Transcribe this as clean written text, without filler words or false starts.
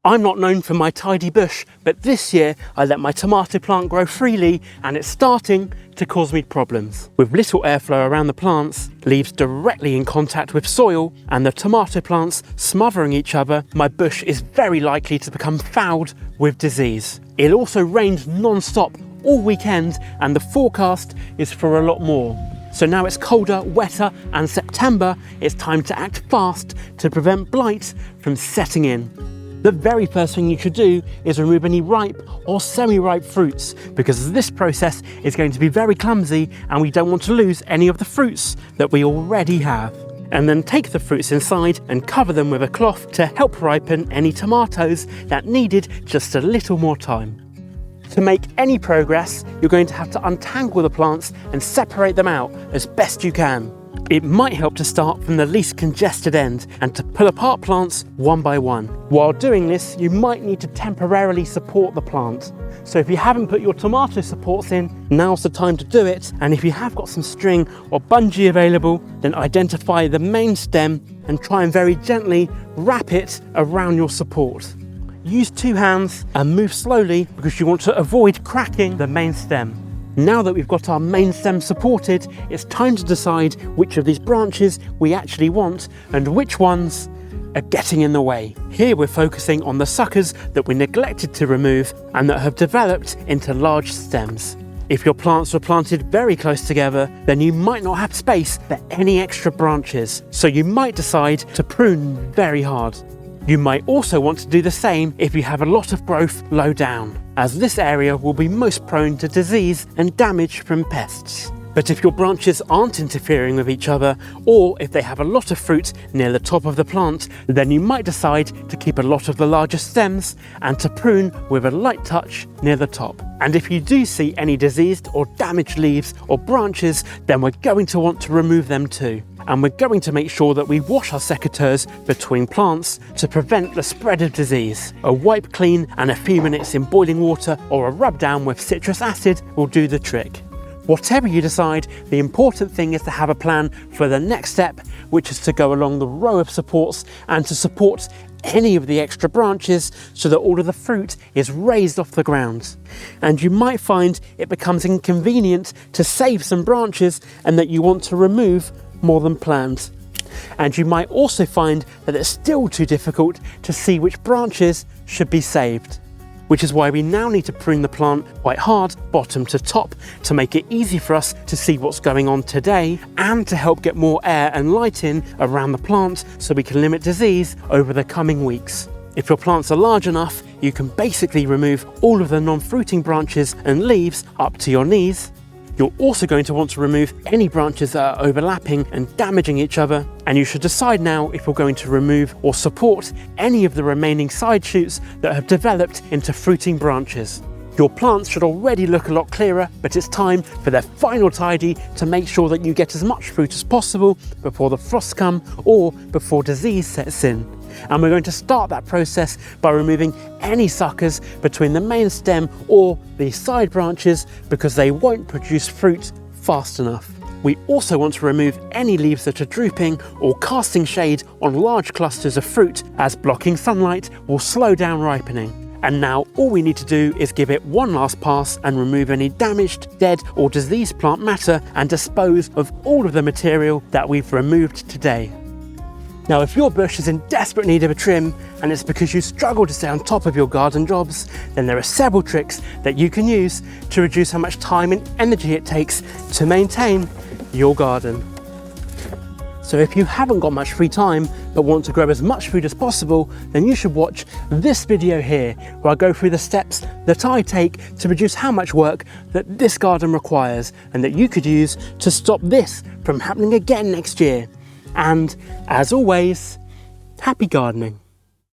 I'm not known for my tidy bush, but this year I let my tomato plant grow freely and it's starting to cause me problems. With little airflow around the plants, leaves directly in contact with soil, and the tomato plants smothering each other, my bush is very likely to become fouled with disease. It also rained non-stop all weekend and the forecast is for a lot more. So now it's colder, wetter, and September, it's time to act fast to prevent blight from setting in. The very first thing you should do is remove any ripe or semi-ripe fruits, because this process is going to be very clumsy and we don't want to lose any of the fruits that we already have. And then take the fruits inside and cover them with a cloth to help ripen any tomatoes that needed just a little more time. To make any progress, you're going to have to untangle the plants and separate them out as best you can. It might help to start from the least congested end and to pull apart plants one by one. While doing this, you might need to temporarily support the plant. So if you haven't put your tomato supports in, now's the time to do it. And if you have got some string or bungee available, then identify the main stem and try and very gently wrap it around your support. Use 2 hands and move slowly because you want to avoid cracking the main stem. Now that we've got our main stem supported, it's time to decide which of these branches we actually want and which ones are getting in the way. Here we're focusing on the suckers that we neglected to remove and that have developed into large stems. If your plants were planted very close together, then you might not have space for any extra branches, so you might decide to prune very hard. You might also want to do the same if you have a lot of growth low down, as this area will be most prone to disease and damage from pests. But if your branches aren't interfering with each other, or if they have a lot of fruit near the top of the plant, then you might decide to keep a lot of the larger stems and to prune with a light touch near the top. And if you do see any diseased or damaged leaves or branches, then we're going to want to remove them too. And we're going to make sure that we wash our secateurs between plants to prevent the spread of disease. A wipe clean and a few minutes in boiling water or a rub down with citrus acid will do the trick. Whatever you decide, the important thing is to have a plan for the next step, which is to go along the row of supports and to support any of the extra branches so that all of the fruit is raised off the ground. And you might find it becomes inconvenient to save some branches and that you want to remove more than planned. And you might also find that it's still too difficult to see which branches should be saved. Which is why we now need to prune the plant quite hard, bottom to top, to make it easy for us to see what's going on today and to help get more air and light in around the plant so we can limit disease over the coming weeks. If your plants are large enough, you can basically remove all of the non-fruiting branches and leaves up to your knees. You're also going to want to remove any branches that are overlapping and damaging each other, and you should decide now if you're going to remove or support any of the remaining side shoots that have developed into fruiting branches. Your plants should already look a lot clearer, but it's time for their final tidy to make sure that you get as much fruit as possible before the frosts come or before disease sets in. And we're going to start that process by removing any suckers between the main stem or the side branches because they won't produce fruit fast enough. We also want to remove any leaves that are drooping or casting shade on large clusters of fruit, as blocking sunlight will slow down ripening. And now all we need to do is give it one last pass and remove any damaged, dead or diseased plant matter and dispose of all of the material that we've removed today. Now, if your bush is in desperate need of a trim and it's because you struggle to stay on top of your garden jobs, then there are several tricks that you can use to reduce how much time and energy it takes to maintain your garden. So if you haven't got much free time but want to grow as much food as possible, then you should watch this video here where I go through the steps that I take to reduce how much work that this garden requires and that you could use to stop this from happening again next year. And as always, happy gardening.